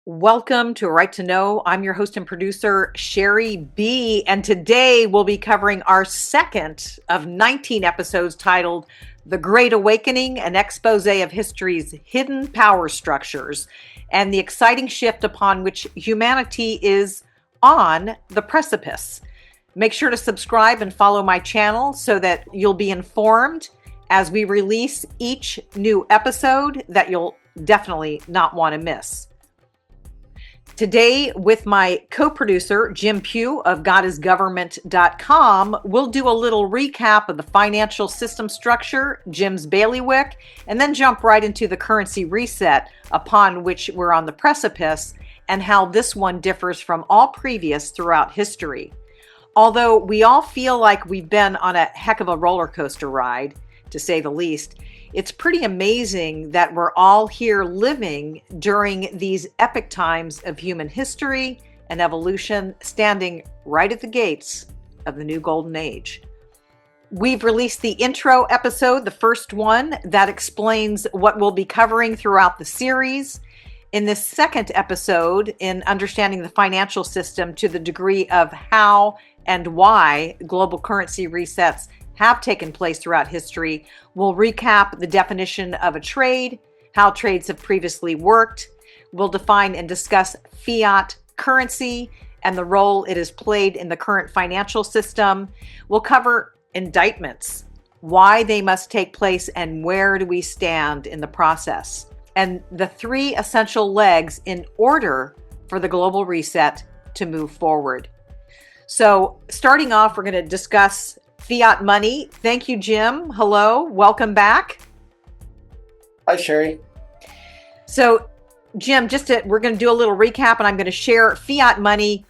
Welcome to Right to Know. I'm your host and producer, Sherry B. And today we'll be covering our second of 19 episodes titled The Great Awakening, an expose of history's hidden power structures and the exciting shift upon which humanity is on the precipice. Make sure to subscribe and follow my channel so that you'll be informed as we release each new episode that you'll definitely not want to miss. Today, with my co-producer, Jim Pugh of GodIsGovernment.com, we'll do a little recap of the financial system structure, Jim's bailiwick, and then jump right into the currency reset upon which we're on the precipice and how this one differs from all previous throughout history. Although we all feel like we've been on a heck of a roller coaster ride, to say the least, it's pretty amazing that we're all here living during these epic times of human history and evolution, standing right at the gates of the new golden age. We've released the intro episode, the first one, that explains what we'll be covering throughout the series. In this second episode, in understanding the financial system to the degree of how and why global currency resets have taken place throughout history, we'll recap the definition of a trade, how trades have previously worked. We'll define and discuss fiat currency and the role it has played in the current financial system. We'll cover indictments, why they must take place, and where do we stand in the process, and the three essential legs in order for the global reset to move forward. So starting off, we're going to discuss fiat money. Thank you, Jim. Hello. Welcome back. Hi, Sherry. So, Jim, we're going to do a little recap, and I'm going to share fiat money.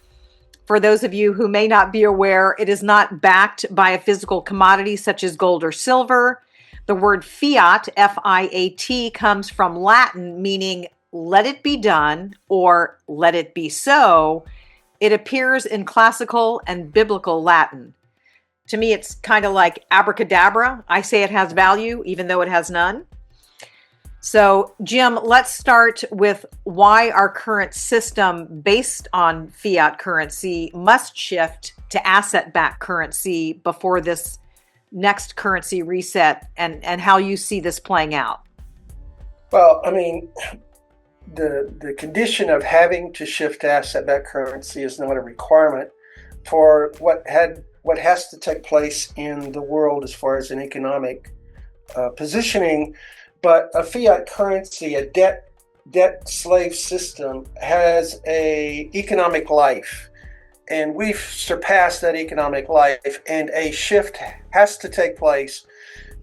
For those of you who may not be aware, it is not backed by a physical commodity such as gold or silver. The word fiat, F-I-A-T, comes from Latin meaning let it be done or let it be so. It appears in classical and biblical Latin. To me, it's kind of like abracadabra. I say it has value, even though it has none. So, Jim, let's start with why our current system based on fiat currency must shift to asset-backed currency before this next currency reset, and how you see this playing out. Well, I mean, the condition of having to shift to asset-backed currency is not a requirement for what has to take place in the world as far as an economic positioning. But a fiat currency, a debt slave system, has a economic life, and we've surpassed that economic life, and a shift has to take place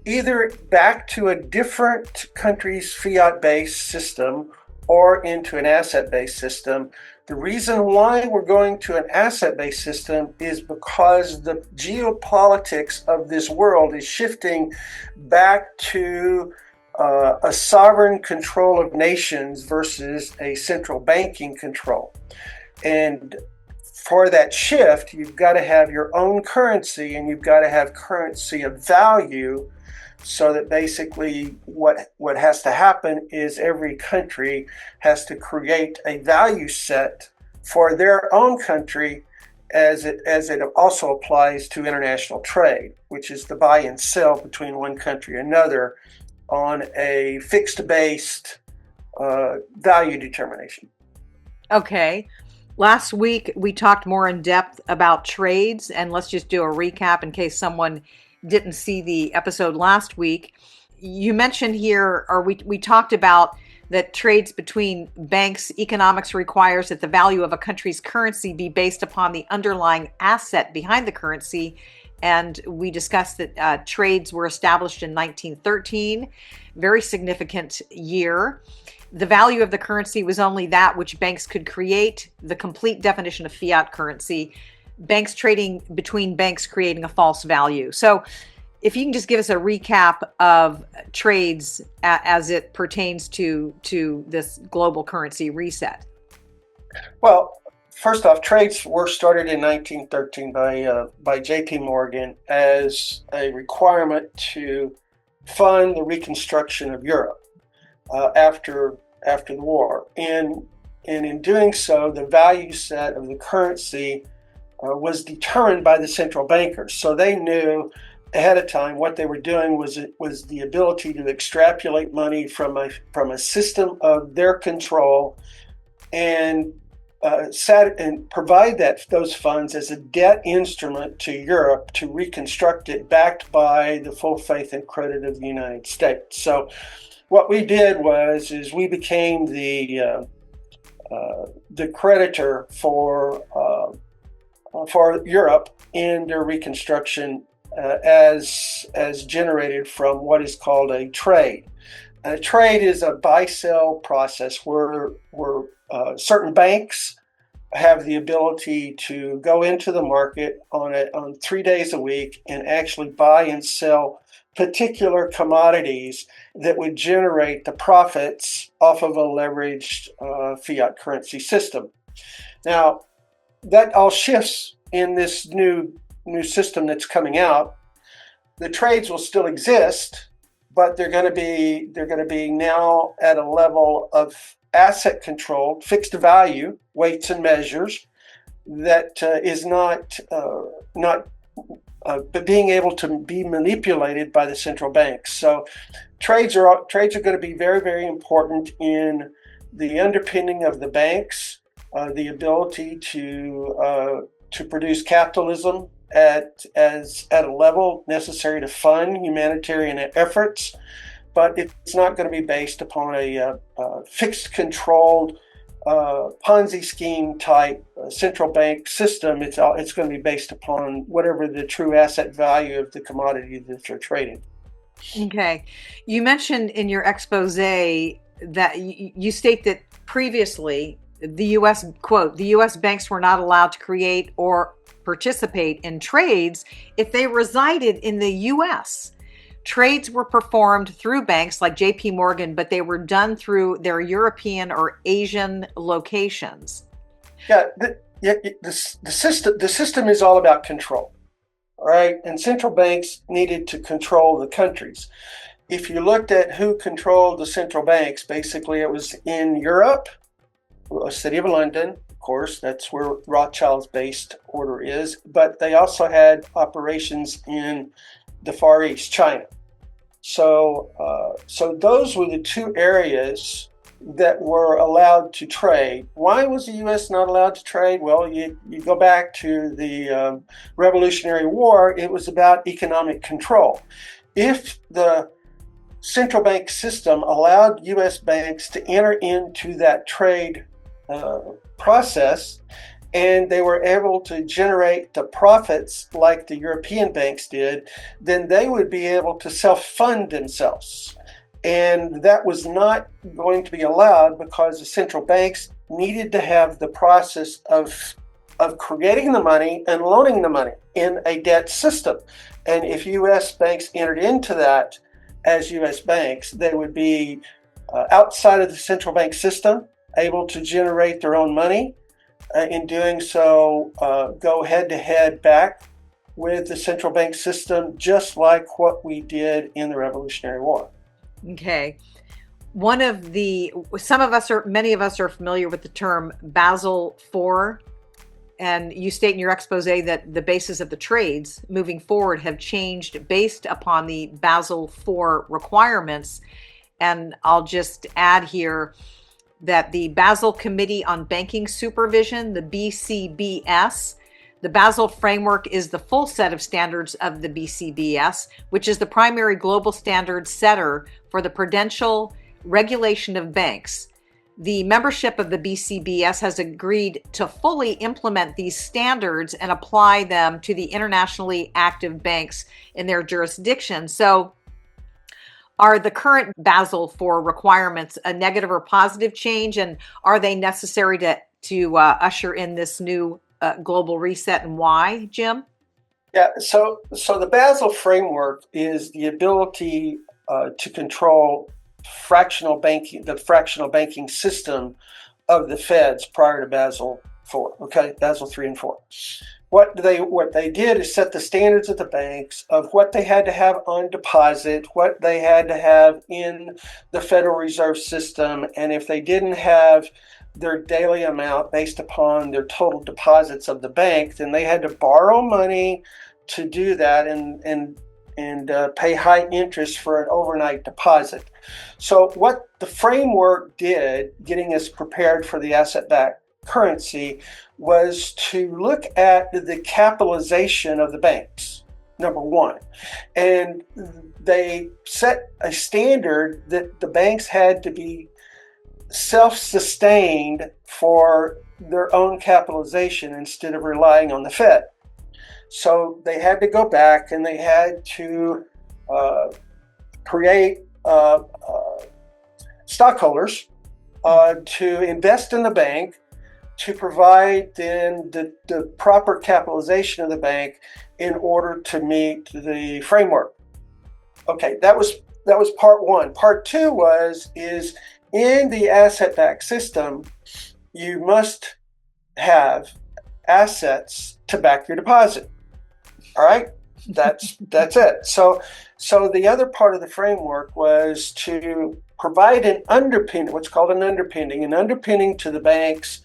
either back to a different country's fiat-based system or into an asset-based system. The reason why we're going to an asset-based system is because the geopolitics of this world is shifting back to a sovereign control of nations versus a central banking control. And for that shift, you've got to have your own currency, and you've got to have currency of value, so that basically what has to happen is every country has to create a value set for their own country, as it also applies to international trade, which is the buy and sell between one country and another on a fixed-based value determination. Okay. Last week, we talked more in depth about trades, and let's just do a recap in case someone didn't see the episode last week. You mentioned here, or we talked about that trades between banks, economics requires that the value of a country's currency be based upon the underlying asset behind the currency. And we discussed that trades were established in 1913, very significant year. The value of the currency was only that which banks could create, the complete definition of fiat currency. Banks trading between banks creating a false value. So if you can just give us a recap of trades as it pertains to this global currency reset. Well, first off, trades were started in 1913 by J.P. Morgan as a requirement to fund the reconstruction of Europe after the war. And and in doing so, the value set of the currency was determined by the central bankers. So they knew ahead of time what they were doing was the ability to extrapolate money from a system of their control and provide those funds as a debt instrument to Europe to reconstruct it, backed by the full faith and credit of the United States. So what we did is we became the creditor for Europe in their reconstruction, as generated from what is called a trade. A trade is a buy-sell process where certain banks have the ability to go into the market on 3 days a week and actually buy and sell particular commodities that would generate the profits off of a leveraged fiat currency system. Now, that all shifts in this new system that's coming out. The trades will still exist, but they're going to be now at a level of asset controlled, fixed value, weights and measures that is not being able to be manipulated by the central banks. So trades are going to be very, very important in the underpinning of the banks, the ability to produce capitalism at a level necessary to fund humanitarian efforts, but it's not going to be based upon a fixed, controlled Ponzi scheme type central bank system. It's going to be based upon whatever the true asset value of the commodity that you're trading. Okay. You mentioned in your expose that you state that previously the U.S., quote, the U.S. banks were not allowed to create or participate in trades if they resided in the U.S. Trades were performed through banks like J.P. Morgan, but they were done through their European or Asian locations. Yeah, the system is all about control, all right? And central banks needed to control the countries. If you looked at who controlled the central banks, basically it was in Europe, the city of London, of course, that's where Rothschild's based order is, but they also had operations in the Far East, China. So those were the two areas that were allowed to trade. Why was the U.S. not allowed to trade? Well, you go back to the Revolutionary War, it was about economic control. If the central bank system allowed U.S. banks to enter into that trade process, and they were able to generate the profits like the European banks did, then they would be able to self-fund themselves. And that was not going to be allowed because the central banks needed to have the process of creating the money and loaning the money in a debt system. And if U.S. banks entered into that as U.S. banks, they would be outside of the central bank system, able to generate their own money. In doing so, go head-to-head back with the central bank system, just like what we did in the Revolutionary War. Okay. Many of us are familiar with the term Basel IV, and you state in your expose that the basis of the trades moving forward have changed based upon the Basel IV requirements. And I'll just add here that the Basel Committee on Banking Supervision, the BCBS, the Basel framework is the full set of standards of the BCBS, which is the primary global standard setter for the prudential regulation of banks. The membership of the BCBS has agreed to fully implement these standards and apply them to the internationally active banks in their jurisdiction. So, are the current Basel IV requirements a negative or positive change, and are they necessary to usher in this new global reset, and why, Jim? Yeah, so the Basel framework is the ability to control the fractional banking system of the Feds prior to Basel IV. Okay, Basel III and IV. What they did is set the standards of the banks of what they had to have on deposit, what they had to have in the Federal Reserve System, and if they didn't have their daily amount based upon their total deposits of the bank, then they had to borrow money to do that and pay high interest for an overnight deposit. So what the framework did, getting us prepared for the asset-backed currency, was to look at the capitalization of the banks, number one. And they set a standard that the banks had to be self-sustained for their own capitalization instead of relying on the Fed. So they had to go back and they had to create stockholders to invest in the bank, to provide then the proper capitalization of the bank in order to meet the framework. Okay, that was part one. Part two is in the asset-backed system, you must have assets to back your deposit. All right, that's it. So the other part of the framework was to provide an underpinning, what's called an underpinning to the banks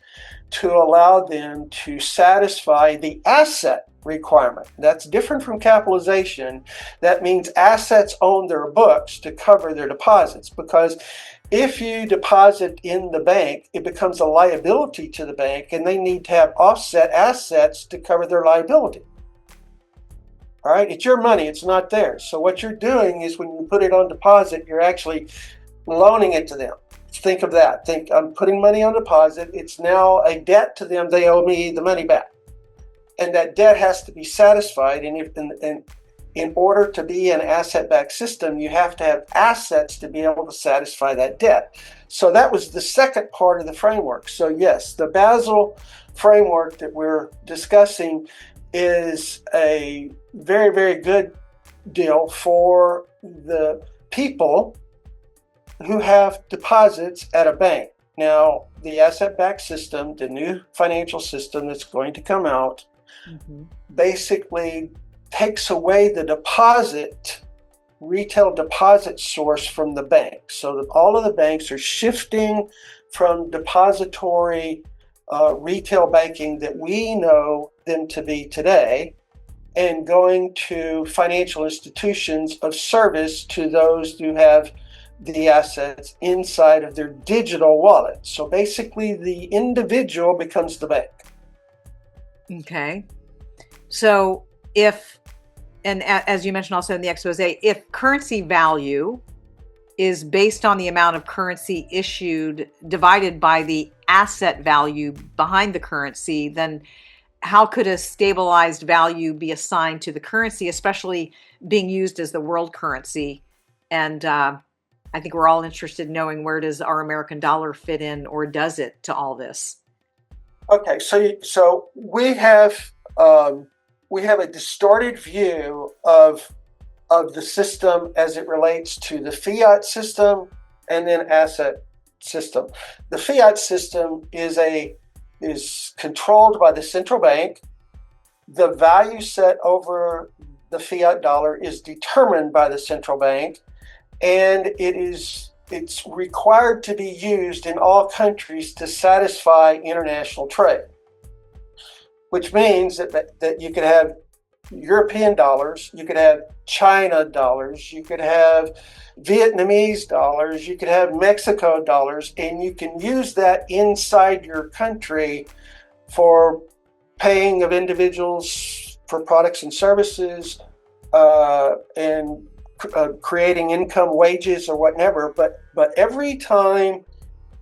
to allow them to satisfy the asset requirement. That's different from capitalization. That means assets on their books to cover their deposits, because if you deposit in the bank, it becomes a liability to the bank, and they need to have offset assets to cover their liability. All right, it's your money, it's not theirs. So what you're doing is when you put it on deposit, you're actually loaning it to them. Think of that. Think, I'm putting money on deposit. It's now a debt to them. They owe me the money back. And that debt has to be satisfied. And in order to be an asset-backed system, you have to have assets to be able to satisfy that debt. So that was the second part of the framework. So yes, the Basel framework that we're discussing is a very, very good deal for the people who have deposits at a bank. Now, the asset-backed system, the new financial system that's going to come out, basically takes away the retail deposit source from the bank. So that all of the banks are shifting from depository retail banking that we know them to be today, and going to financial institutions of service to those who have the assets inside of their digital wallet. So basically the individual becomes the bank. Okay. So as you mentioned also in the expose, if currency value is based on the amount of currency issued divided by the asset value behind the currency, then how could a stabilized value be assigned to the currency, especially being used as the world currency? And I think we're all interested in knowing, where does our American dollar fit in, or does it, to all this? Okay, so we have a distorted view of the system as it relates to the fiat system and then asset system. The fiat system is controlled by the central bank. The value set over the fiat dollar is determined by the central bank, and it's required to be used in all countries to satisfy international trade, which means that you could have European dollars, you could have China dollars, you could have Vietnamese dollars, you could have Mexico dollars, and you can use that inside your country for paying of individuals for products and services, and creating income, wages, or whatever. But every time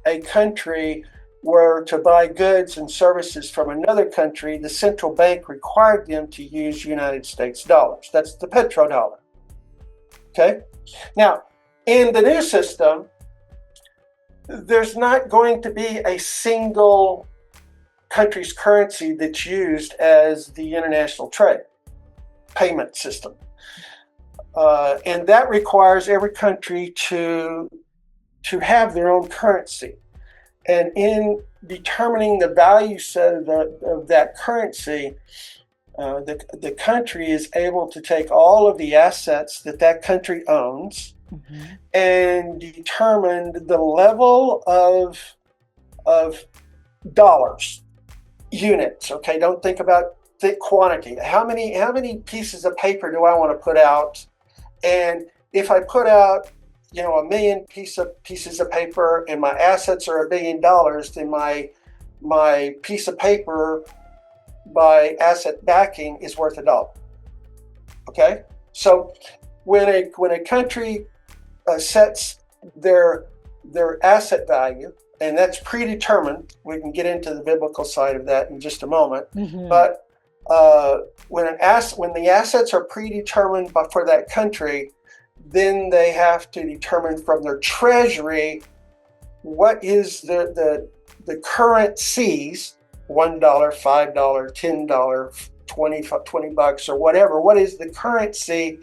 a country were to buy goods and services from another country, the central bank required them to use United States dollars. That's the petrodollar. Okay? Now, in the new system, there's not going to be a single country's currency that's used as the international trade payment system. And that requires every country to have their own currency. And in determining the value set of that currency, the country is able to take all of the assets that country owns and determine the level of of dollars, units. Okay, don't think about the quantity. How many pieces of paper do I want to put out? And if I put out, a million pieces of paper, and my assets are $1 billion, then my piece of paper by asset backing is worth $1. Okay, so when a country sets their asset value, and that's predetermined. We can get into the biblical side of that in just a moment. Mm-hmm. But when the assets are predetermined for that country, then they have to determine from their treasury what is the currencies, $1, $5, $10, $20 or whatever. What is the currency,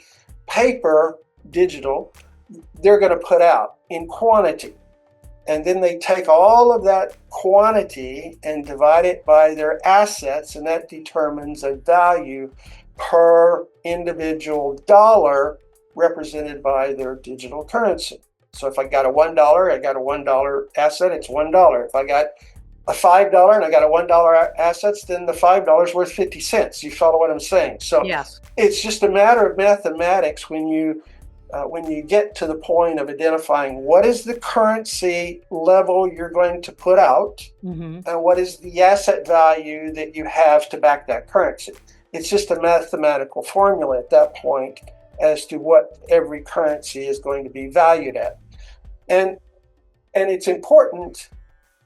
paper, digital, they're going to put out in quantity? And then they take all of that quantity and divide it by their assets, and that determines a value per individual dollar represented by their digital currency. So if I got a $1, I got a $1 asset, it's $1. If I got a $5 and I got a $1 assets, then the $5 is worth 50 cents. You follow what I'm saying? So yes, it's just a matter of mathematics when you get to the point of identifying what is the currency level you're going to put out, mm-hmm. and what is the asset value that you have to back that currency. It's just a mathematical formula at that point as to what every currency is going to be valued at. And it's important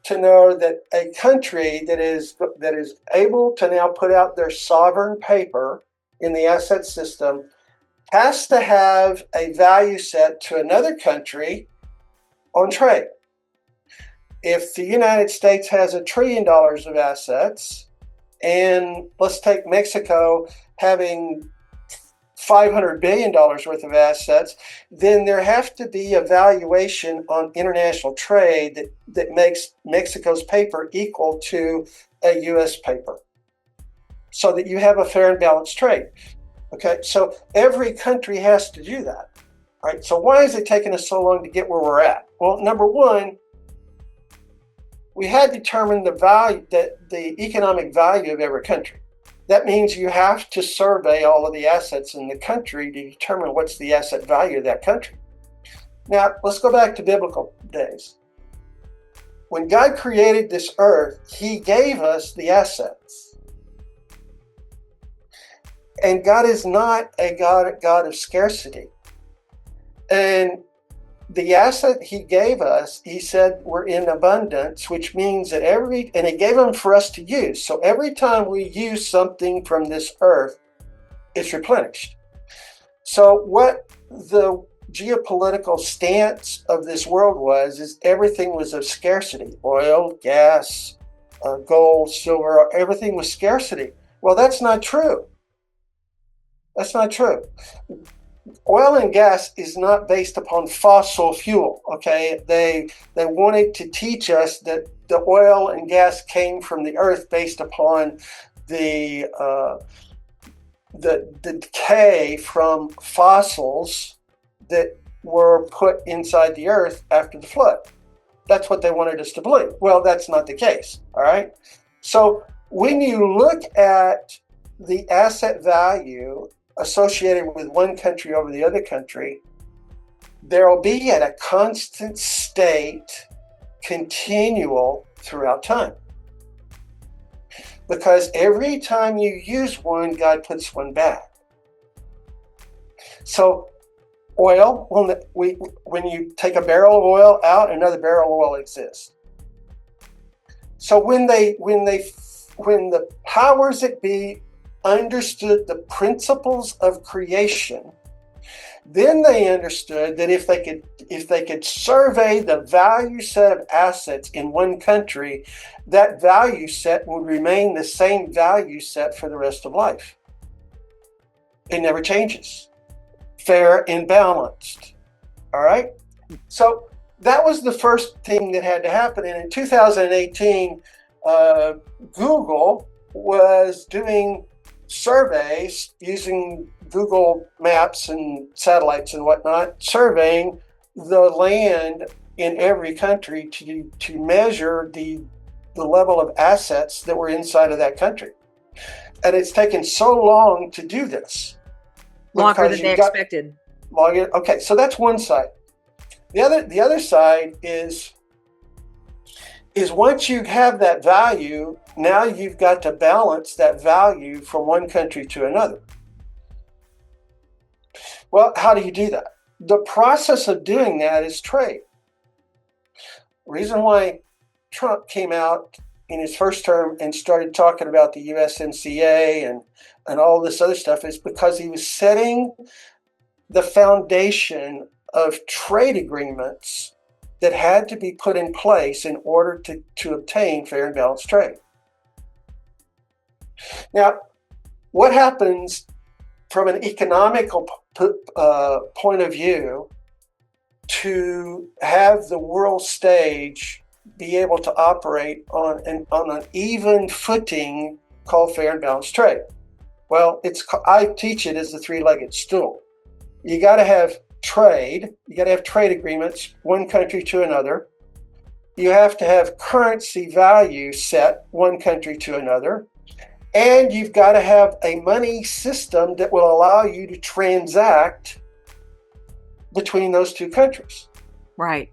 to know that a country that is able to now put out their sovereign paper in the asset system has to have a value set to another country on trade. If the United States has $1 trillion of assets, and let's take Mexico having $500 billion worth of assets, then there have to be a valuation on international trade that makes Mexico's paper equal to a U.S. paper, so that you have a fair and balanced trade. Okay, so every country has to do that. All right, so why is it taking us so long to get where we're at? Well, number one, we had determined the economic value of every country. That means you have to survey all of the assets in the country to determine what's the asset value of that country. Now, let's go back to biblical days. When God created this earth, He gave us the assets. And God is not a God of scarcity. And the asset He gave us, He said we're in abundance, which means that and He gave them for us to use. So every time we use something from this earth, it's replenished. So what the geopolitical stance of this world is everything was of scarcity. Oil, gas, gold, silver, everything was scarcity. Well, that's not true. That's not true. Oil and gas is not based upon fossil fuel, okay? They wanted to teach us that the oil and gas came from the earth based upon the decay from fossils that were put inside the earth after the flood. That's what they wanted us to believe. Well, that's not the case, all right? So when you look at the asset value associated with one country over the other country, there will be at a constant state, continual throughout time. Because every time you use one, God puts one back. So oil, when you take a barrel of oil out, another barrel of oil exists. So when the powers that be understood the principles of creation, then they understood that if they could survey the value set of assets in one country, that value set would remain the same value set for the rest of life. It never changes. Fair and balanced. All right? So that was the first thing that had to happen. And in 2018, Google was doing surveys using Google Maps and satellites and whatnot, surveying the land in every country to measure the level of assets that were inside of that country. And it's taken so long to do this. Longer than they expected. Okay, so that's one side. The other side is once you have that value, now you've got to balance that value from one country to another. Well, how do you do that? The process of doing that is trade. The reason why Trump came out in his first term and started talking about the USMCA and all this other stuff is because he was setting the foundation of trade agreements that had to be put in place in order to obtain fair and balanced trade. Now, what happens from an economical point of view to have the world stage be able to operate on an even footing called fair and balanced trade? Well, I teach it as the three-legged stool. You got to have trade. You got to have trade agreements, one country to another. You have to have currency value set, one country to another. And you've got to have a money system that will allow you to transact between those two countries. Right.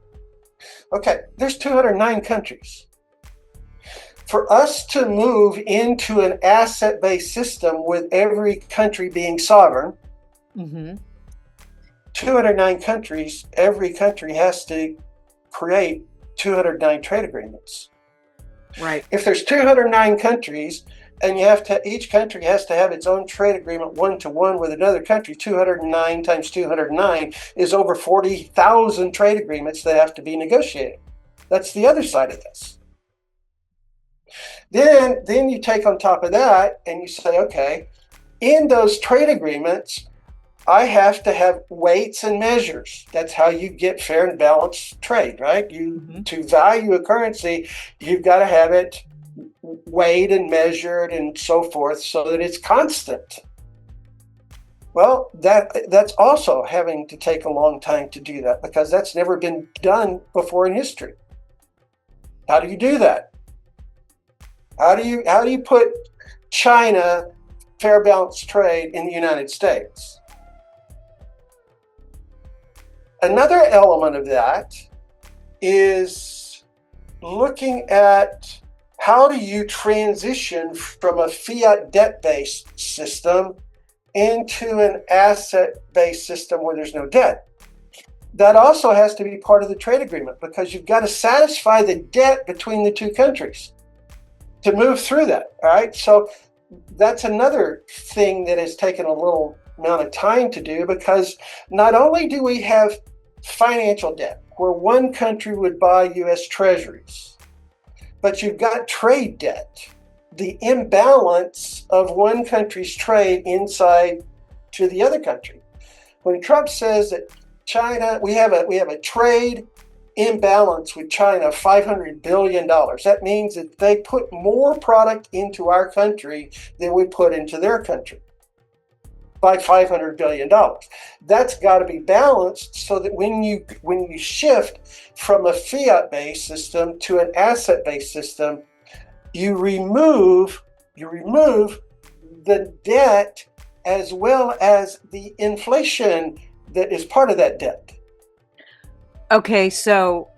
Okay, there's 209 countries. For us to move into an asset-based system with every country being sovereign, 209 countries, every country has to create 209 trade agreements. Right. If there's 209 countries and each country has to have its own trade agreement one-to-one with another country, 209 times 209 is over 40,000 trade agreements that have to be negotiated. That's the other side of this. Then you take on top of that and you say, okay, in those trade agreements, I have to have weights and measures. That's how you get fair and balanced trade, right? To value a currency, you've got to have it weighed and measured and so forth so that it's constant. Well, that's also having to take a long time to do that because that's never been done before in history. How do you do that? How do you put China fair balanced trade in the United States? Another element of that is looking at how do you transition from a fiat debt-based system into an asset-based system where there's no debt. That also has to be part of the trade agreement because you've got to satisfy the debt between the two countries to move through that, all right? So that's another thing that has taken a little amount of time to do because not only do we have financial debt where one country would buy U.S. treasuries, but you've got trade debt, the imbalance of one country's trade inside to the other country. When Trump says that China, we have a trade imbalance with China of $500 billion. That means that they put more product into our country than we put into their country by $500 billion. That's got to be balanced so that when you shift from a fiat-based system to an asset-based system, you remove the debt as well as the inflation that is part of that debt. Okay, so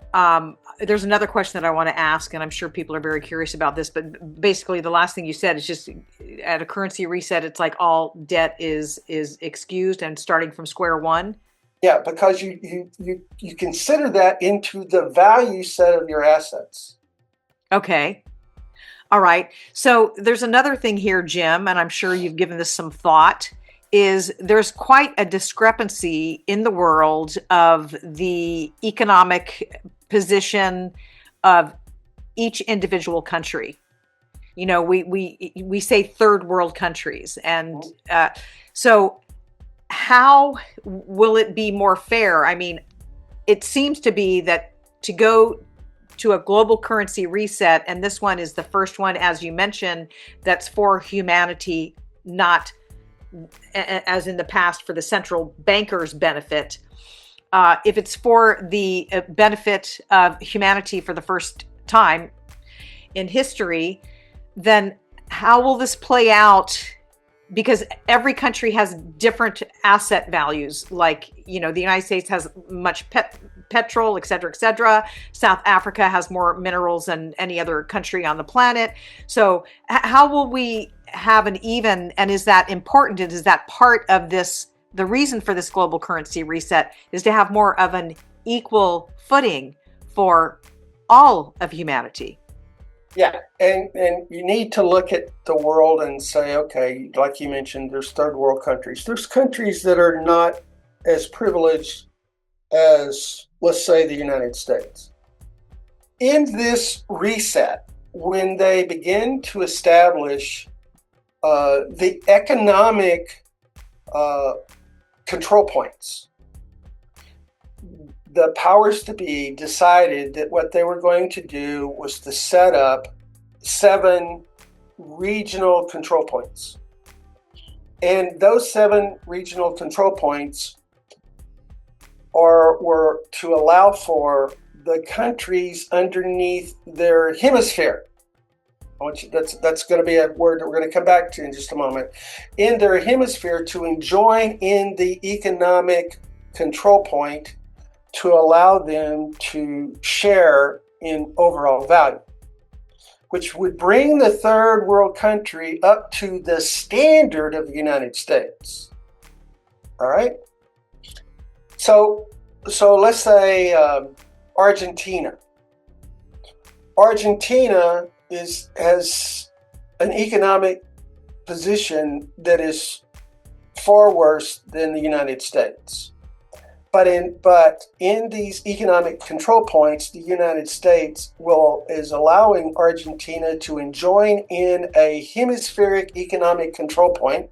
there's another question that I want to ask, and I'm sure people are very curious about this, but basically the last thing you said is just at a currency reset, it's like all debt is excused and starting from square one? Yeah, because you consider that into the value set of your assets. Okay. All right. So there's another thing here, Jim, and I'm sure you've given this some thought, is there's quite a discrepancy in the world of the economic position of each individual country. You know, we say third world countries. And so how will it be more fair? I mean, it seems to be that to go to a global currency reset, and this one is the first one, as you mentioned, that's for humanity, not as in the past for the central bankers' benefit. if it's for the benefit of humanity for the first time in history, then how will this play out? Because every country has different asset values. Like, the United States has much petrol, et cetera, et cetera. South Africa has more minerals than any other country on the planet. So how will we have an even, and is that important? And is that part of this? The reason for this global currency reset is to have more of an equal footing for all of humanity. Yeah, and you need to look at the world and say, okay, like you mentioned, there's third world countries. There's countries that are not as privileged as, let's say, the United States. In this reset, when they begin to establish the economic control points, the powers to be decided that what they were going to do was to set up 7 regional control points. And those 7 regional control points were to allow for the countries underneath their hemisphere. That's going to be a word that we're going to come back to in just a moment. In their hemisphere, to join in the economic control point to allow them to share in overall value, which would bring the third world country up to the standard of the United States. All right? So let's say Argentina. Argentina has an economic position that is far worse than the United States. But in these economic control points, the United States is allowing Argentina to join in a hemispheric economic control point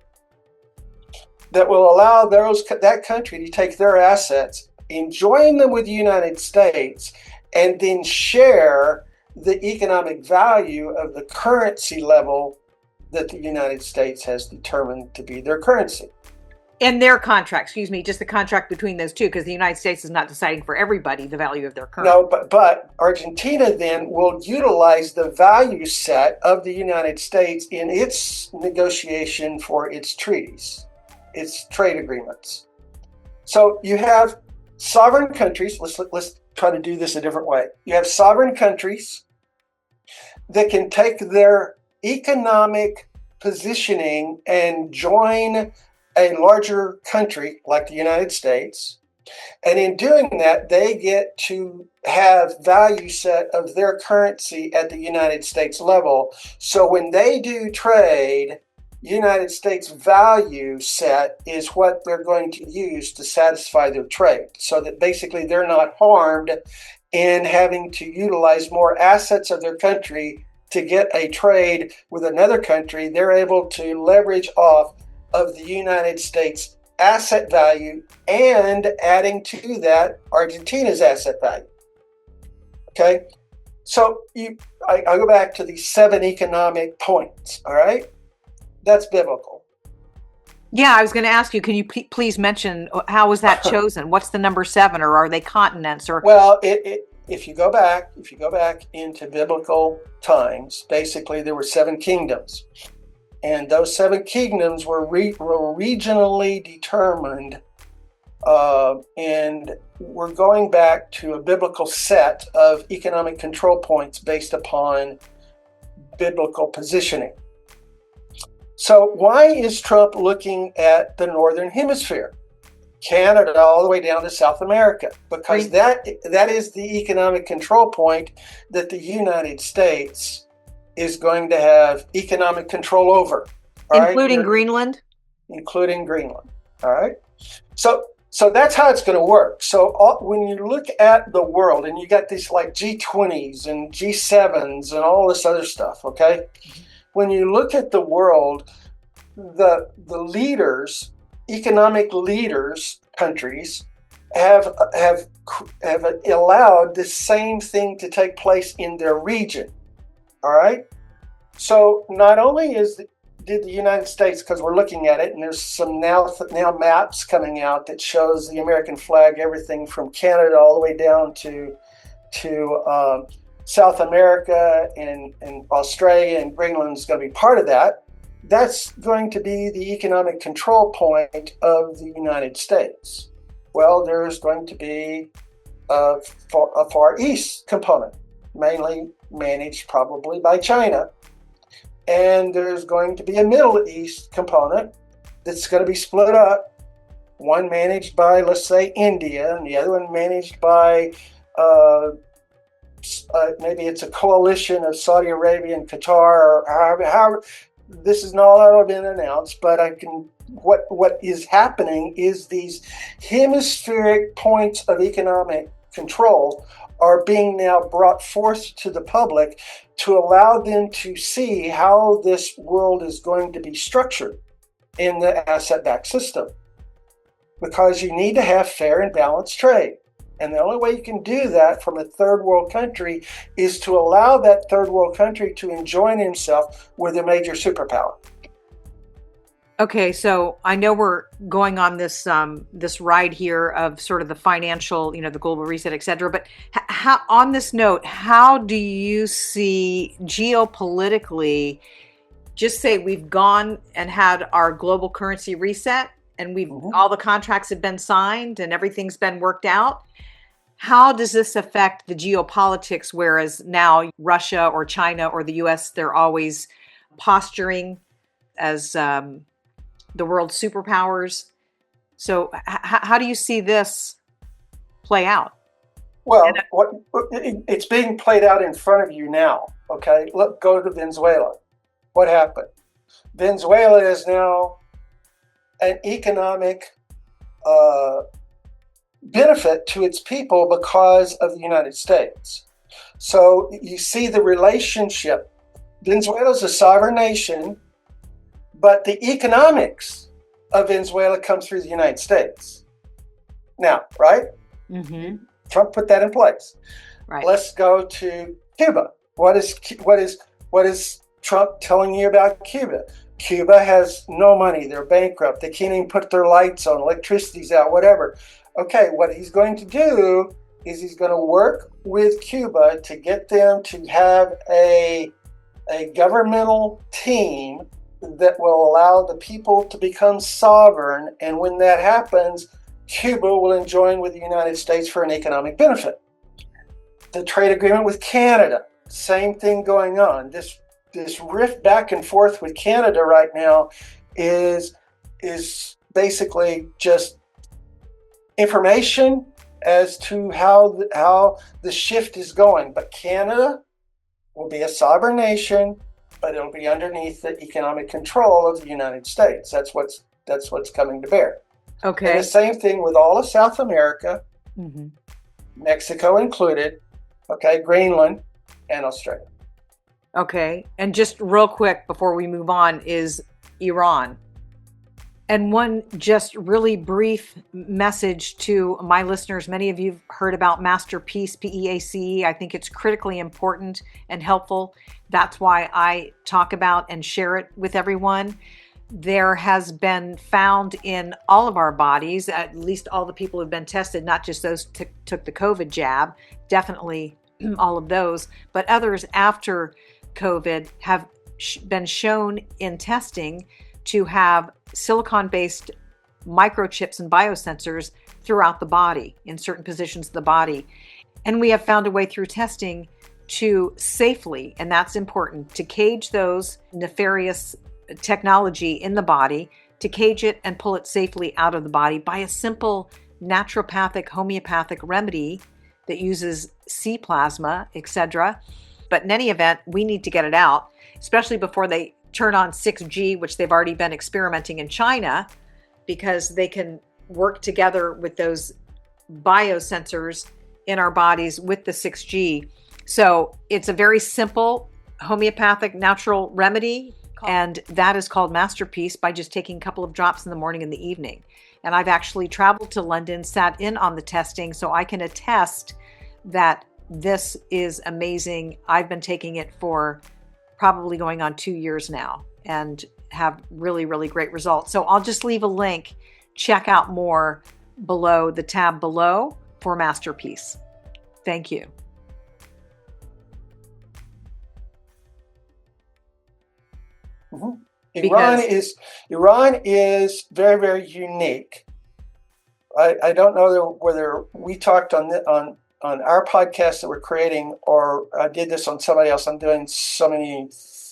that will allow that country to take their assets, join them with the United States, and then share the economic value of the currency level that the United States has determined to be their currency. In their contract, just the contract between those two, because the United States is not deciding for everybody the value of their currency. No, but Argentina then will utilize the value set of the United States in its negotiation for its treaties, its trade agreements. So you have sovereign countries. Let's try to do this a different way. You have sovereign countries that can take their economic positioning and join a larger country like the United States. And in doing that, they get to have value set of their currency at the United States level. So when they do trade, United States value set is what they're going to use to satisfy their trade. So that basically they're not harmed in having to utilize more assets of their country to get a trade with another country. They're able to leverage off of the United States asset value and adding to that Argentina's asset value. Okay, so I go back to these 7 economic points. All right, that's biblical. Yeah, I was going to ask you, can you please mention how was that chosen? What's the number 7, or are they continents? Or well, if you go back into biblical times, basically there were 7 kingdoms. And those 7 kingdoms were regionally determined, and we're going back to a biblical set of economic control points based upon biblical positioning. So why is Trump looking at the Northern Hemisphere? Canada all the way down to South America, because that is the economic control point that the United States is going to have economic control over. Including Greenland? Including Greenland. All right. So that's how it's going to work. So when you look at the world, and you got these like G20s and G7s and all this other stuff, okay? When you look at the world, the leaders, economic leaders, countries, have allowed the same thing to take place in their region. All right. So not only is did the United States, because we're looking at it, and there's some now maps coming out that shows the American flag, everything from Canada all the way down to South America and Australia, and Greenland is going to be part of that. That's going to be the economic control point of the United States. Well, there's going to be a Far East component, mainly managed probably by China. And there's going to be a Middle East component that's going to be split up, one managed by, let's say, India, and the other one managed by maybe it's a coalition of Saudi Arabia and Qatar, or however this is not all been announced, but what is happening is these hemispheric points of economic control are being now brought forth to the public to allow them to see how this world is going to be structured in the asset-backed system. Because you need to have fair and balanced trade. And the only way you can do that from a third world country is to allow that third world country to enjoin himself with a major superpower. Okay, so I know we're going on this this ride here of sort of the financial, the global reset, et cetera. But how, on this note, how do you see geopolitically? Just say we've gone and had our global currency reset, and we've all the contracts have been signed and everything's been worked out. How does this affect the geopolitics? Whereas now Russia or China or the US, they're always posturing as the world superpowers. So how do you see this play out? Well, it's being played out in front of you now. Okay, let's go to Venezuela. What happened? Venezuela is now an economic benefit to its people because of the United States. So you see the relationship. Venezuela is a sovereign nation, but the economics of Venezuela come through the United States. Now, right? Mm-hmm. Trump put that in place. Right. Let's go to Cuba. What is Trump telling you about Cuba? Cuba has no money. They're bankrupt. They can't even put their lights on. Electricity's out, whatever. Okay, what he's going to do is he's going to work with Cuba to get them to have a governmental team that will allow the people to become sovereign. And when that happens, Cuba will enjoin with the United States for an economic benefit. The trade agreement with Canada, same thing going on. This rift back and forth with Canada right now is basically just information as to how the shift is going. But Canada will be a sovereign nation, but it'll be underneath the economic control of the United States. That's what's coming to bear. Okay. And the same thing with all of South America, Mexico included, okay, Greenland, and Australia. Okay. And just real quick before we move on is Iran. And one just really brief message to my listeners. Many of you have heard about Master Peace, PEACE. I think it's critically important and helpful. That's why I talk about and share it with everyone. There has been found in all of our bodies, at least all the people who've been tested, not just those who took the COVID jab, definitely all of those, but others after COVID have been shown in testing to have silicon-based microchips and biosensors throughout the body, in certain positions of the body. And we have found a way through testing to safely, and that's important, to cage those nefarious technology in the body, to cage it and pull it safely out of the body by a simple naturopathic, homeopathic remedy that uses sea plasma, etc. But in any event, we need to get it out, especially before they turn on 6G, which they've already been experimenting in China, because they can work together with those biosensors in our bodies with the 6G. So it's a very simple homeopathic natural remedy, and that is called Master Peace, by just taking a couple of drops in the morning and the evening. And I've actually traveled to London, sat in on the testing, so I can attest that this is amazing. I've been taking it for probably going on 2 years now and have really, really great results. So I'll just leave a link. Check out more below the tab below for Masterpiece. Thank you. Mm-hmm. Iran is very, very unique. I don't know whether we talked on our podcast that we're creating, or I did this on somebody else. I'm doing so many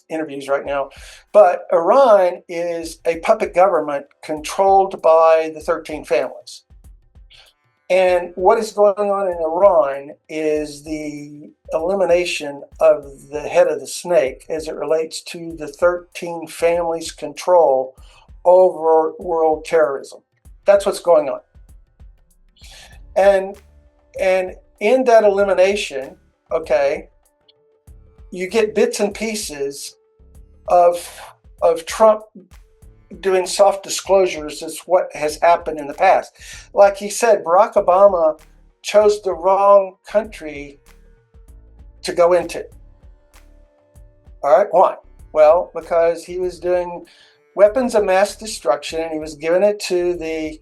interviews right now. But Iran is a puppet government controlled by the 13 families. And what is going on in Iran is the elimination of the head of the snake as it relates to the 13 families' control over world terrorism. That's what's going on. And in that elimination, okay, you get bits and pieces of Trump doing soft disclosures as what has happened in the past. Like he said, Barack Obama chose the wrong country to go into. All right, why? Well, because he was doing weapons of mass destruction and he was giving it to the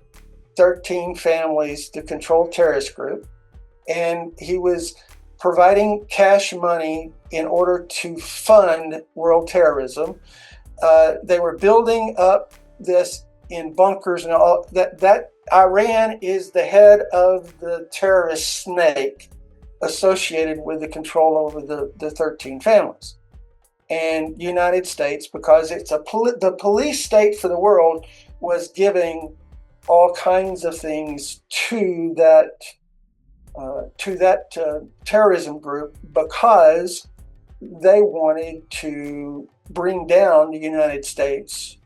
13 families, the controlled terrorist group, and he was providing cash money in order to fund world terrorism. They were building up this in bunkers and all that. Iran is the head of the terrorist snake associated with the control over the 13 families. And United States, because it's the police state for the world, was giving all kinds of things to that terrorism group because they wanted to bring down the United States,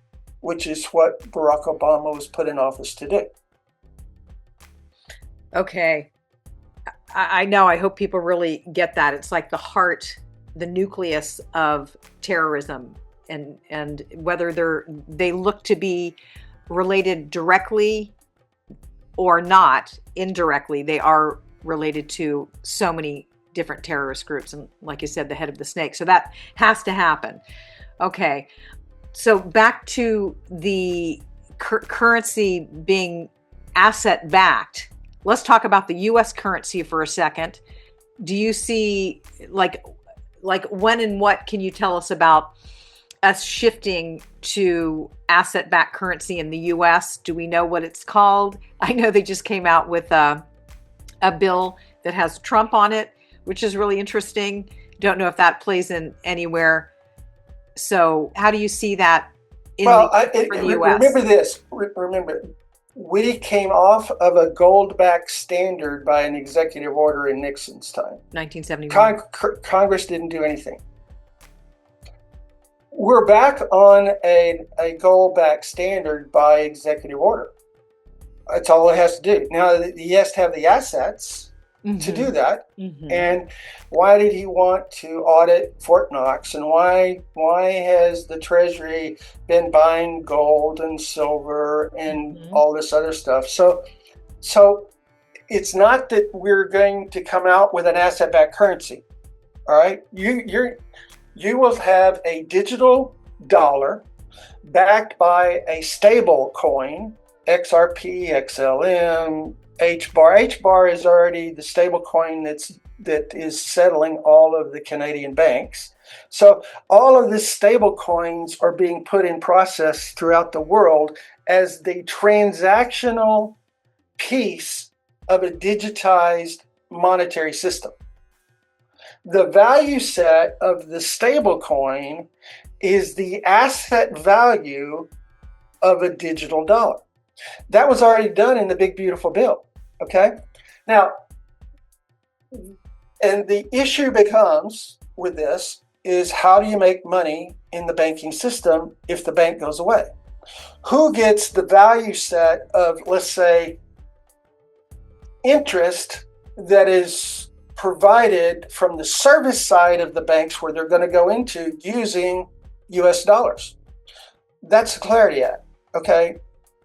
which is what Barack Obama was put in office to do. Okay. I know. I hope people really get that. It's like the heart, the nucleus of terrorism, and whether they look to be related directly or not, indirectly, they are related to so many different terrorist groups. And like you said, the head of the snake. So that has to happen. Okay. So back to the currency being asset backed. Let's talk about the U.S. currency for a second. Do you see like when and what can you tell us about us shifting to asset-backed currency in the U.S.? Do we know what it's called? I know they just came out with a bill that has Trump on it, which is really interesting. Don't know if that plays in anywhere. So how do you see that for the U.S.? Remember this. Remember, we came off of a gold-backed standard by an executive order in Nixon's time. 1971. Congress didn't do anything. We're back on a gold-backed standard by executive order. That's all it has to do. Now, he has to have the assets to do that. Mm-hmm. And why did he want to audit Fort Knox? And why has the Treasury been buying gold and silver and all this other stuff? So it's not that we're going to come out with an asset-backed currency. All right, you will have a digital dollar backed by a stable coin, XRP, XLM, HBAR. HBAR is already the stable coin that is settling all of the Canadian banks. So all of these stable coins are being put in process throughout the world as the transactional piece of a digitized monetary system. The value set of the stable coin is the asset value of a digital dollar. That was already done in the Big Beautiful Bill. Okay? Now, and the issue becomes with this is how do you make money in the banking system if the bank goes away? Who gets the value set of, let's say, interest that is provided from the service side of the banks where they're going to go into using US dollars? That's the Clarity Act. Okay?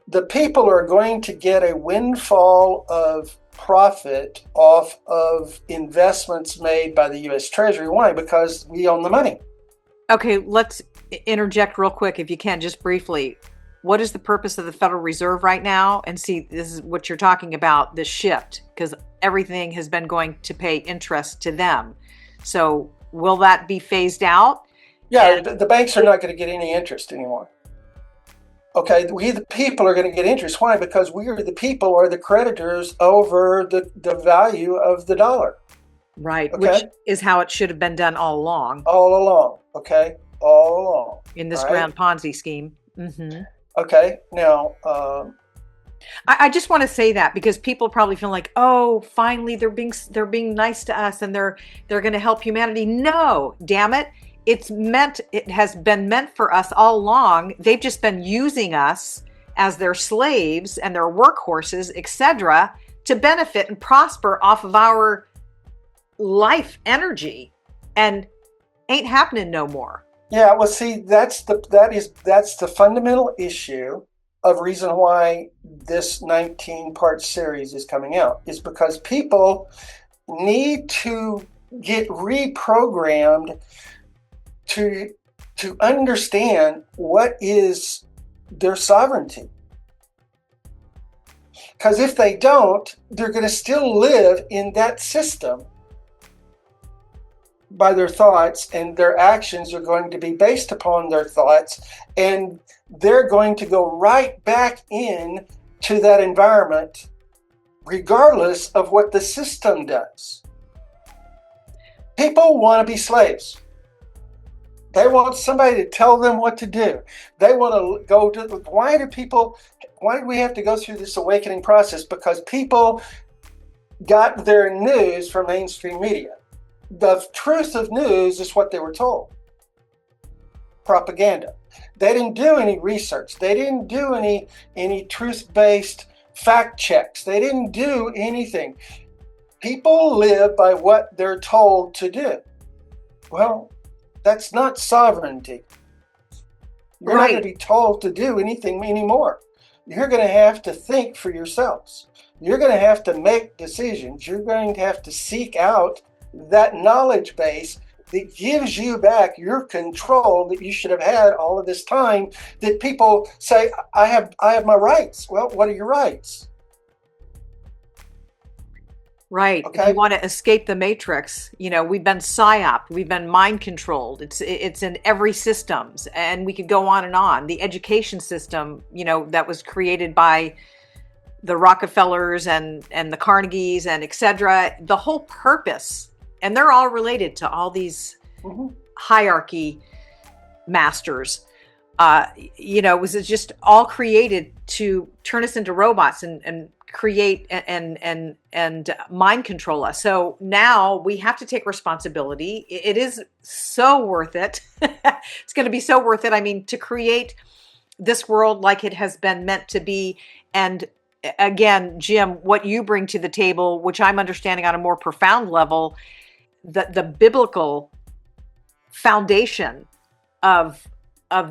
The people are going to get a windfall of profit off of investments made by the U.S. Treasury. Why? Because we own the money. Okay, let's interject real quick, if you can, just briefly. What is the purpose of the Federal Reserve right now? And see, this is what you're talking about, this shift, because everything has been going to pay interest to them. So will that be phased out? Yeah, And the banks are not going to get any interest anymore. Okay, we the people are going to get interest. Why? Because we are the people are the creditors over the value of the dollar. right, which Okay, is how it should have been done all along all along. Okay, all along. in All this right. grand Ponzi scheme. Okay. Now, I just want to say that because people probably feel like, oh, finally they're being nice to us and they're going to help humanity. No, damn it. It has been meant for us all along. They've just been using us as their slaves and their workhorses, etc., to benefit and prosper off of our life energy, and ain't happening no more. yeah. Well, see, that's the fundamental issue of reason why this 19-part series is coming out is because people need to get reprogrammed to understand what is their sovereignty. Because if they don't, they're going to still live in that system by their thoughts, and their actions are going to be based upon their thoughts, and they're going to go right back in to that environment regardless of what the system does. People want to be slaves. They want somebody to tell them what to do. They want to go to. Why do we have to go through this awakening process? Because people got their news from mainstream media. The truth of news is what they were told. Propaganda. They didn't do any research. They didn't do any truth-based fact checks. They didn't do anything. People live by what they're told to do. Well, that's not sovereignty. You're not going to be told to do anything anymore. You're going to have to think for yourselves. You're going to have to make decisions. You're going to have to seek out that knowledge base that gives you back your control that you should have had all of this time. That people say, I have my rights. Well, what are your rights? Right. Okay. If you want to escape the matrix, we've been psyoped, we've been mind controlled. It's in every systems, and we could go on and on. The education system, that was created by the Rockefellers and the Carnegies and etc. The whole purpose, and they're all related to all these hierarchy masters. It was just all created to turn us into robots and create and mind control us. So now we have to take responsibility. It is so worth it. It's going to be so worth it. I mean, to create this world like it has been meant to be. And again, Jim, what you bring to the table, which I'm understanding on a more profound level, the biblical foundation of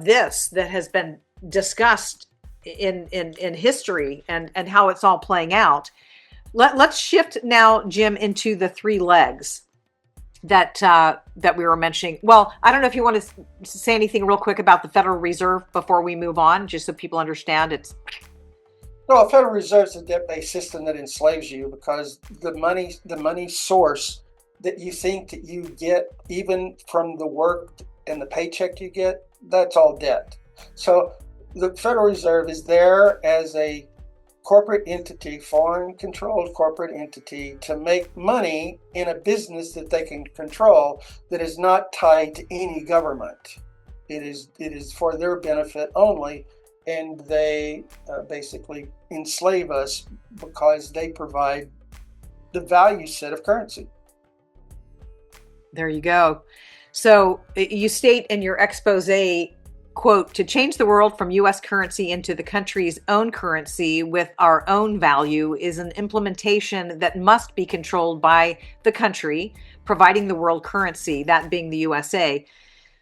this that has been discussed in history and how it's all playing out. Let's shift now, Jim, into the three legs that we were mentioning. Well, I don't know if you want to say anything real quick about the Federal Reserve before we move on, just so people understand it's. No, the Federal Reserve is a debt-based system that enslaves you because the money source that you think that you get, even from the work and the paycheck you get, that's all debt. So the Federal Reserve is there as a corporate entity, foreign-controlled corporate entity, to make money in a business that they can control that is not tied to any government. It is for their benefit only, and they basically enslave us because they provide the value set of currency. There you go. So you state in your expose, quote, to change the world from U.S. currency into the country's own currency with our own value is an implementation that must be controlled by the country, providing the world currency, that being the USA.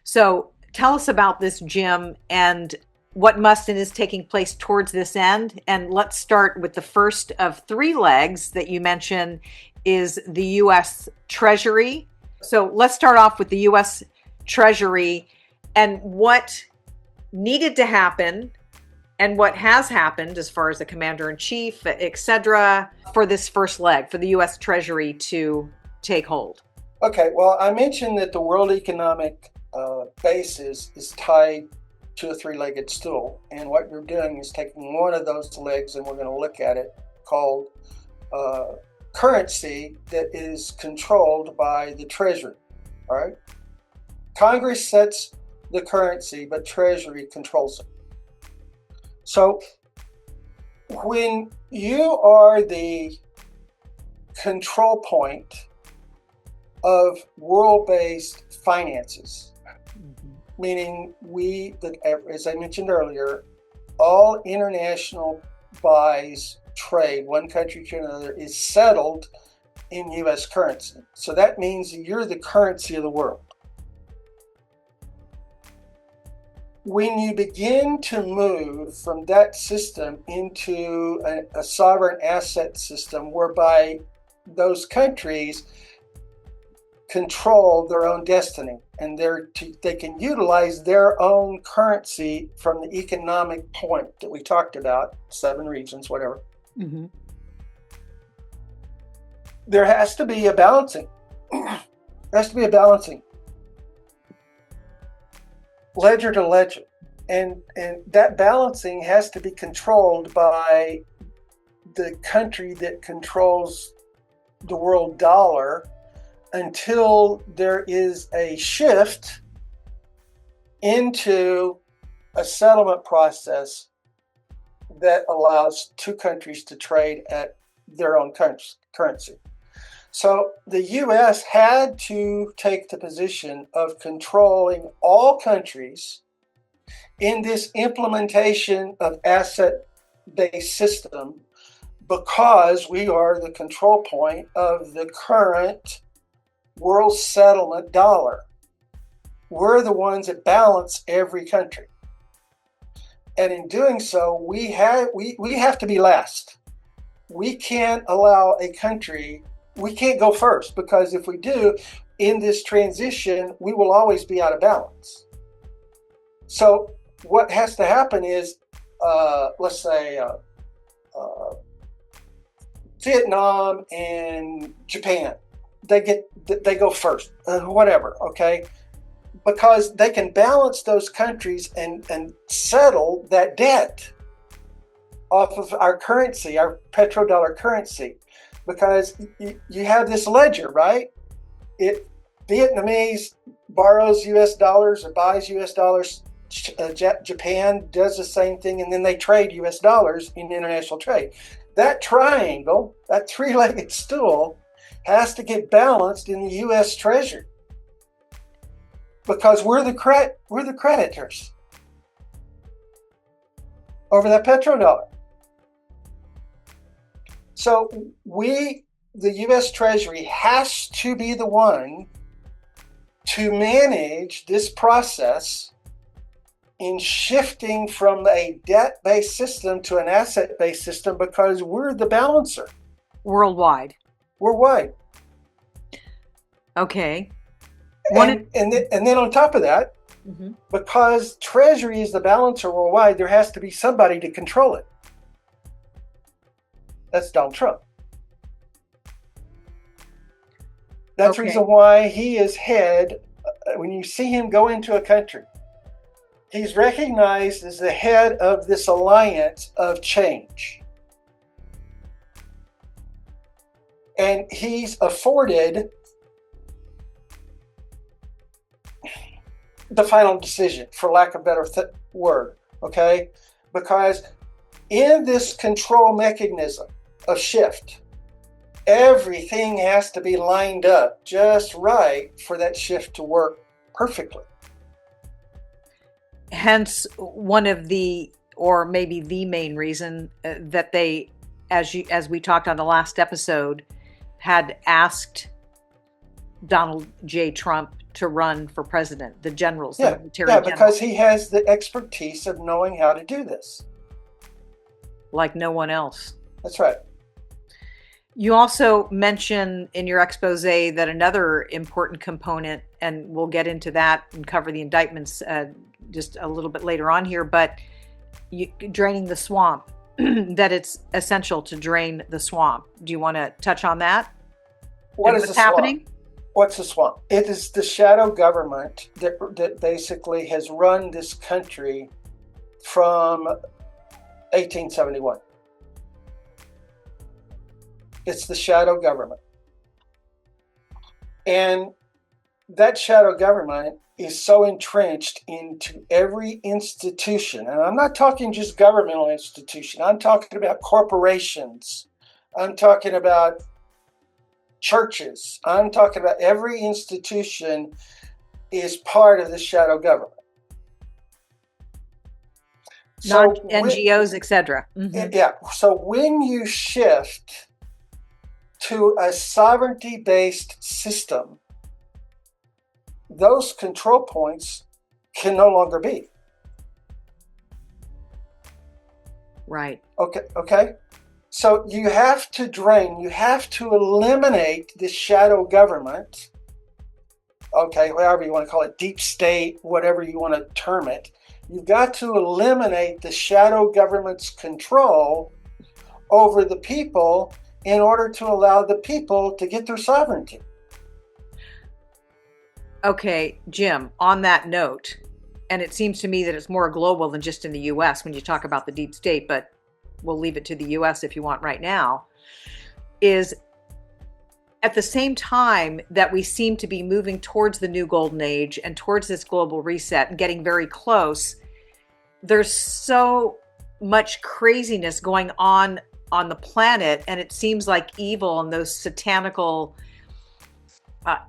So tell us about this, Jim, and what must and is taking place towards this end. And let's start with the first of three legs that you mentioned is the U.S. Treasury. So let's start off with the U.S. Treasury and what needed to happen and what has happened as far as the commander-in-chief, etc., for this first leg, for the U.S. Treasury to take hold? Okay, well, I mentioned that the world economic base is tied to a three-legged stool. And what you're doing is taking one of those legs, and we're going to look at it, called currency, that is controlled by the Treasury. All right? Congress sets the currency, but Treasury controls it. So when you are the control point of world-based finances, meaning as I mentioned earlier, all international buys, trade, one country to another, is settled in U.S. currency. So that means you're the currency of the world. When you begin to move from that system into a sovereign asset system whereby those countries control their own destiny and they can utilize their own currency from the economic point that we talked about, 7 regions, whatever. Mm-hmm. There has to be a balancing. Ledger to ledger. And that balancing has to be controlled by the country that controls the world dollar until there is a shift into a settlement process that allows two countries to trade at their own currency. So the U.S. had to take the position of controlling all countries in this implementation of asset-based system because we are the control point of the current world settlement dollar. We're the ones that balance every country. And in doing so, we have to be last. We can't allow we can't go first, because if we do, in this transition, we will always be out of balance. So what has to happen is, let's say, Vietnam and Japan, they go first, whatever, okay? Because they can balance those countries and settle that debt off of our currency, our petrodollar currency. Because you have this ledger, right? Vietnamese borrows U.S. dollars or buys U.S. dollars. Japan does the same thing, and then they trade U.S. dollars in international trade. That triangle, that three-legged stool, has to get balanced in the U.S. Treasury because we're the creditors over that petrodollar. So the U.S. Treasury has to be the one to manage this process in shifting from a debt-based system to an asset-based system because we're the balancer. Worldwide. Okay. And then on top of that, mm-hmm. because Treasury is the balancer worldwide, there has to be somebody to control it. That's Donald Trump. That's the reason why he is head. When you see him go into a country, he's recognized as the head of this alliance of change. And he's afforded the final decision, for lack of a better word, okay? Because in this control mechanism of shift, everything has to be lined up just right for that shift to work perfectly. Hence, one of the, or maybe the main reason that they, as we talked on the last episode, had asked Donald J. Trump to run for president, the generals, the military generals. Because he has the expertise of knowing how to do this. Like no one else. That's right. You also mention in your expose that another important component, and we'll get into that and cover the indictments just a little bit later on here, but draining the swamp, that it's essential to drain the swamp. Do you want to touch on that What and is the what's swamp? happening? What's the swamp? It is the shadow government that basically has run this country from 1871. It's the shadow government. And that shadow government is so entrenched into every institution. And I'm not talking just governmental institution. I'm talking about corporations. I'm talking about churches. I'm talking about every institution is part of the shadow government. Not NGOs, etc. Mm-hmm. Yeah. So when you shift to a sovereignty-based system, those control points can no longer be. Right. Okay. So you have to drain, you have to eliminate the shadow government. Okay, whatever you want to call it, deep state, whatever you want to term it. You've got to eliminate the shadow government's control over the people in order to allow the people to get their sovereignty. Okay, Jim, on that note, and it seems to me that it's more global than just in the US when you talk about the deep state, but we'll leave it to the US if you want right now, is at the same time that we seem to be moving towards the new golden age and towards this global reset and getting very close, there's so much craziness going on the planet, and it seems like evil and those satanical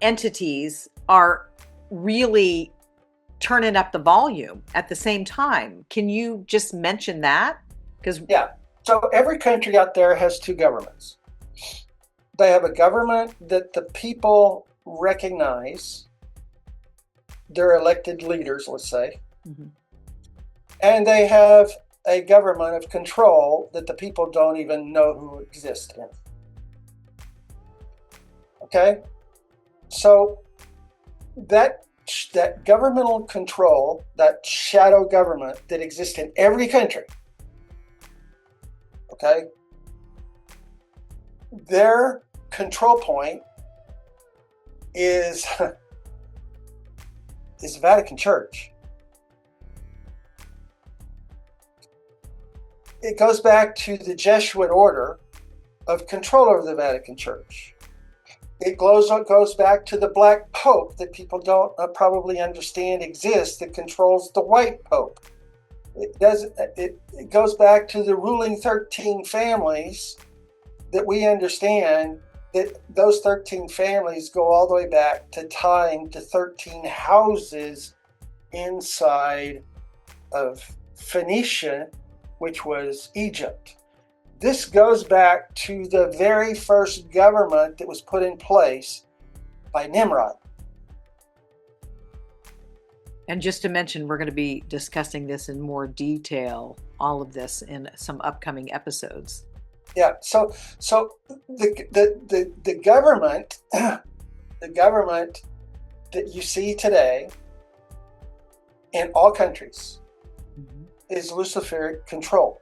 entities are really turning up the volume at the same time. Can you just mention that? Yeah. So every country out there has two governments. They have a government that the people recognize, their elected leaders, let's say, mm-hmm. And they have a government of control that the people don't even know who exists in. Okay? So that governmental control, that shadow government that exists in every country, okay, their control point is the Vatican Church. It goes back to the Jesuit order of control over the Vatican Church. It goes back to the Black Pope that people don't probably understand exists, that controls the White Pope. It goes back to the ruling 13 families that we understand, that those 13 families go all the way back to time to 13 houses inside of Phoenicia, which was Egypt. This goes back to the very first government that was put in place by Nimrod. And just to mention, we're going to be discussing this in more detail, all of this in some upcoming episodes. Yeah, so the government, the government that you see today in all countries, mm-hmm. is Luciferic controlled,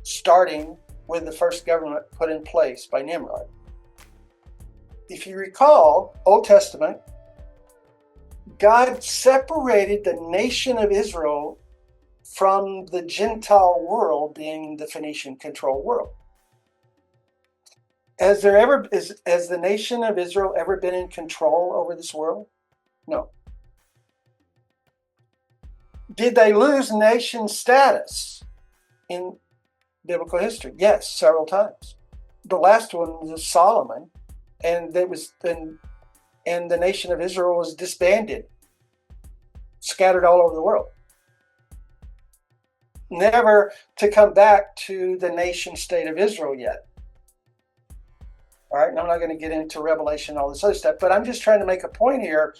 starting with the first government put in place by Nimrod. If you recall, Old Testament, God separated the nation of Israel from the Gentile world, being the Phoenician controlled world. Has the nation of Israel ever been in control over this world? No. Did they lose nation status in biblical history? Yes, several times. The last one was Solomon, and the nation of Israel was disbanded, scattered all over the world, never to come back to the nation state of Israel yet. All right, and I'm not going to get into Revelation and all this other stuff, but I'm just trying to make a point here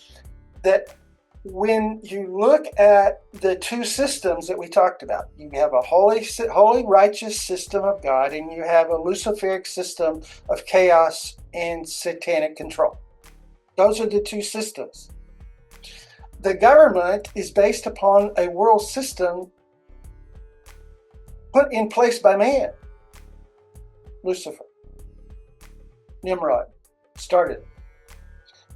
that when you look at the two systems that we talked about, you have a holy, righteous system of God, and you have a Luciferic system of chaos and satanic control. Those are the two systems. The government is based upon a world system put in place by man. Lucifer, Nimrod, started.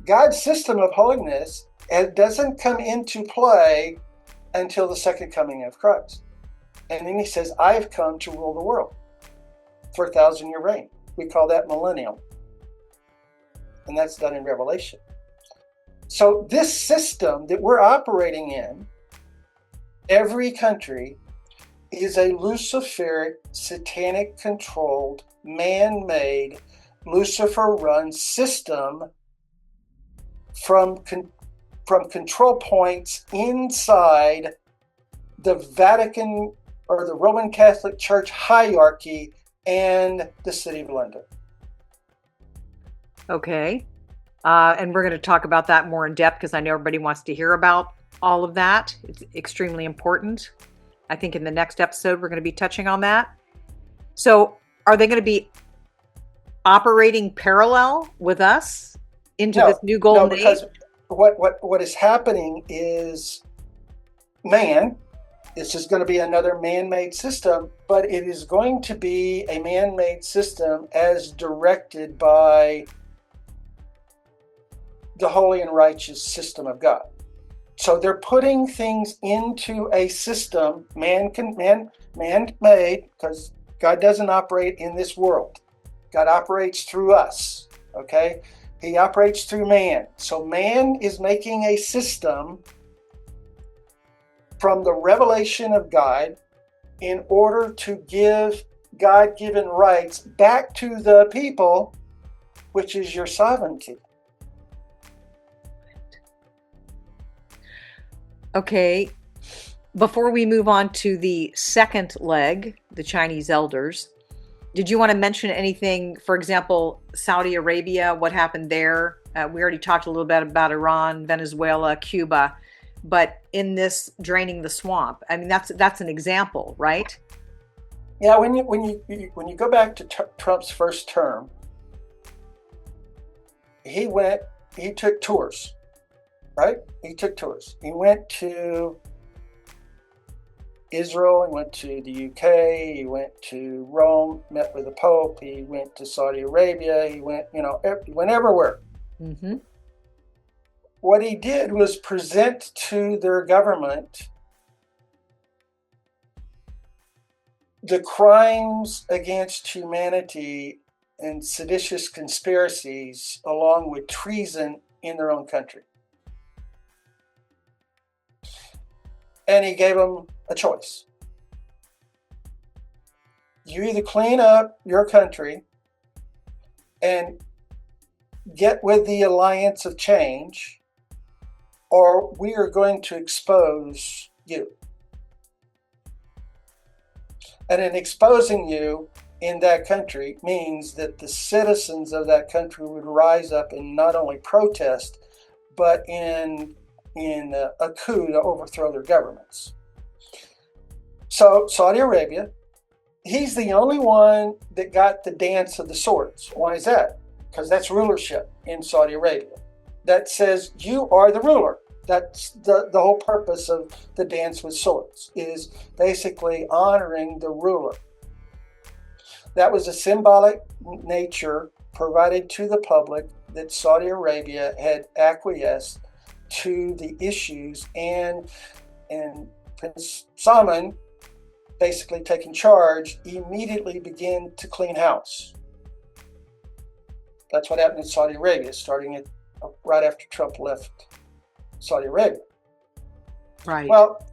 God's system of holiness doesn't come into play until the second coming of Christ. And then he says, I have come to rule the world for 1,000-year reign. We call that millennium. And that's done in Revelation. So this system that we're operating in, every country, is a Luciferic, satanic-controlled, man-made, Lucifer-run system from control points inside the Vatican or the Roman Catholic Church hierarchy and the City of London. Okay. And we're going to talk about that more in depth because I know everybody wants to hear about all of that. It's extremely important. I think in the next episode, we're going to be touching on that. So are they going to be operating parallel with us into this new golden age? Because what is happening is man, it's just going to be another man-made system, but it is going to be a man-made system as directed by the holy and righteous system of God. So they're putting things into a system, man-made, because God doesn't operate in this world. God operates through us, okay? He operates through man. So man is making a system from the revelation of God in order to give God-given rights back to the people, which is your sovereignty. Okay, before we move on to the second leg, the Chinese elders, did you want to mention anything, for example, Saudi Arabia, what happened there? We already talked a little bit about Iran, Venezuela, Cuba, but in this draining the swamp, I mean, that's an example, right? Yeah, when you go back to Trump's first term, he took tours. Right? He took tours. He went to Israel, he went to the UK, he went to Rome, met with the Pope, he went to Saudi Arabia, he went everywhere. Mm-hmm. What he did was present to their government the crimes against humanity and seditious conspiracies along with treason in their own country. And he gave them a choice. You either clean up your country and get with the alliance of change, or we are going to expose you. And in exposing you in that country means that the citizens of that country would rise up and not only protest, but in a coup to overthrow their governments. So Saudi Arabia, he's the only one that got the dance of the swords. Why is that? Because that's rulership in Saudi Arabia. That says you are the ruler. That's the whole purpose of the dance with swords, is basically honoring the ruler. That was a symbolic nature provided to the public that Saudi Arabia had acquiesced to the issues, and Prince Salman, basically taking charge, immediately began to clean house. That's what happened in Saudi Arabia, starting right after Trump left Saudi Arabia. Right. Well,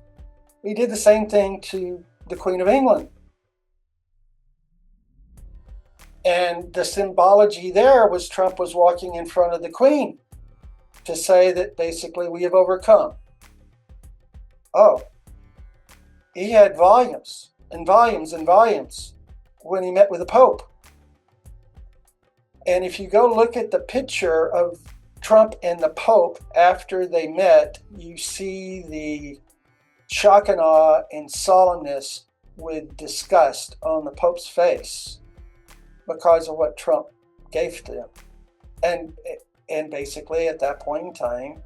he did the same thing to the Queen of England. And the symbology there was Trump was walking in front of the Queen to say that basically we have overcome. Oh, he had volumes and volumes and volumes when he met with the Pope. And if you go look at the picture of Trump and the Pope, after they met, you see the shock and awe and solemnness with disgust on the Pope's face because of what Trump gave to them. And basically at that point in time,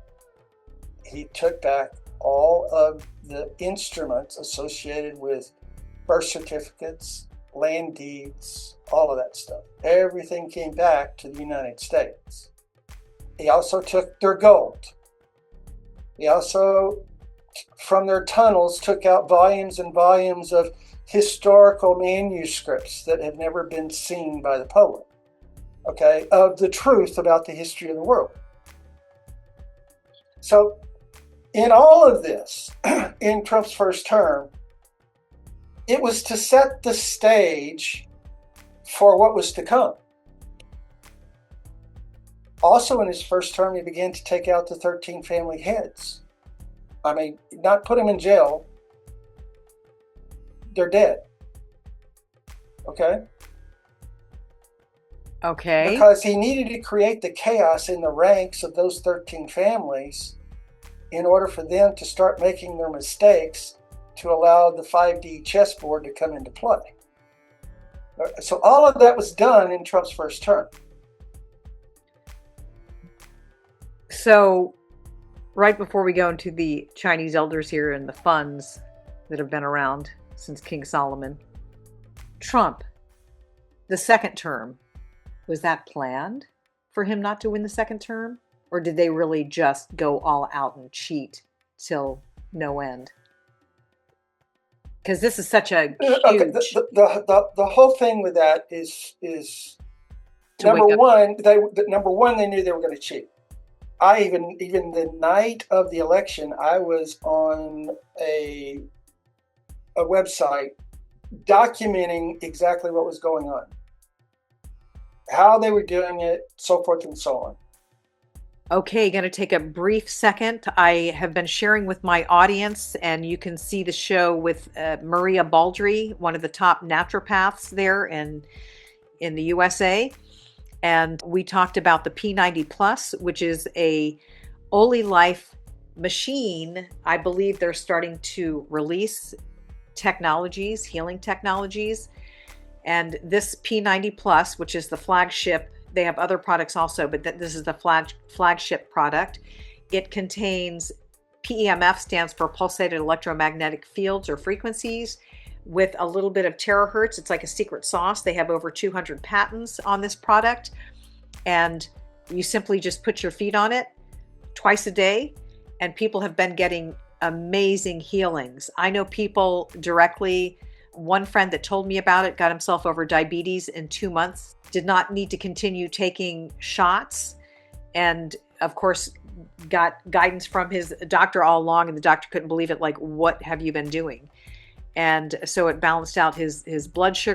he took back all of the instruments associated with birth certificates, land deeds, all of that stuff. Everything came back to the United States. He also took their gold. He also, from their tunnels, took out volumes and volumes of historical manuscripts that have never been seen by the public, okay, of the truth about the history of the world. So in all of this, in Trump's first term, it was to set the stage for what was to come. Also in his first term, he began to take out the 13 family heads. I mean, not put them in jail. They're dead. Okay? Okay. Because he needed to create the chaos in the ranks of those 13 families in order for them to start making their mistakes to allow the 5D chessboard to come into play. So all of that was done in Trump's first term. So right before we go into the Chinese elders here and the funds that have been around since King Solomon, Trump, the second term, was that planned for him not to win the second term? Or did they really just go all out and cheat till no end? Because this is such a huge... Okay, the whole thing with that is number one, they knew they were going to cheat. Even the night of the election, I was on a website documenting exactly what was going on, how they were doing it, so forth and so on. Okay, going to take a brief second. I have been sharing with my audience, and you can see the show with Maria Baldry, one of the top naturopaths there in the USA. And we talked about the P90 Plus, which is a Oli Life machine. I believe they're starting to release technologies, healing technologies. And this P90 Plus, which is the flagship, they have other products also, but this is the flagship product. It contains PEMF, stands for pulsated electromagnetic fields or frequencies, with a little bit of terahertz. It's like a secret sauce. They have over 200 patents on this product. And you simply just put your feet on it twice a day, and people have been getting amazing healings. I know people directly. One friend that told me about it got himself over diabetes in 2 months, did not need to continue taking shots, and of course got guidance from his doctor all along, and the doctor couldn't believe it. Like, what have you been doing? And so it balanced out his blood sugar.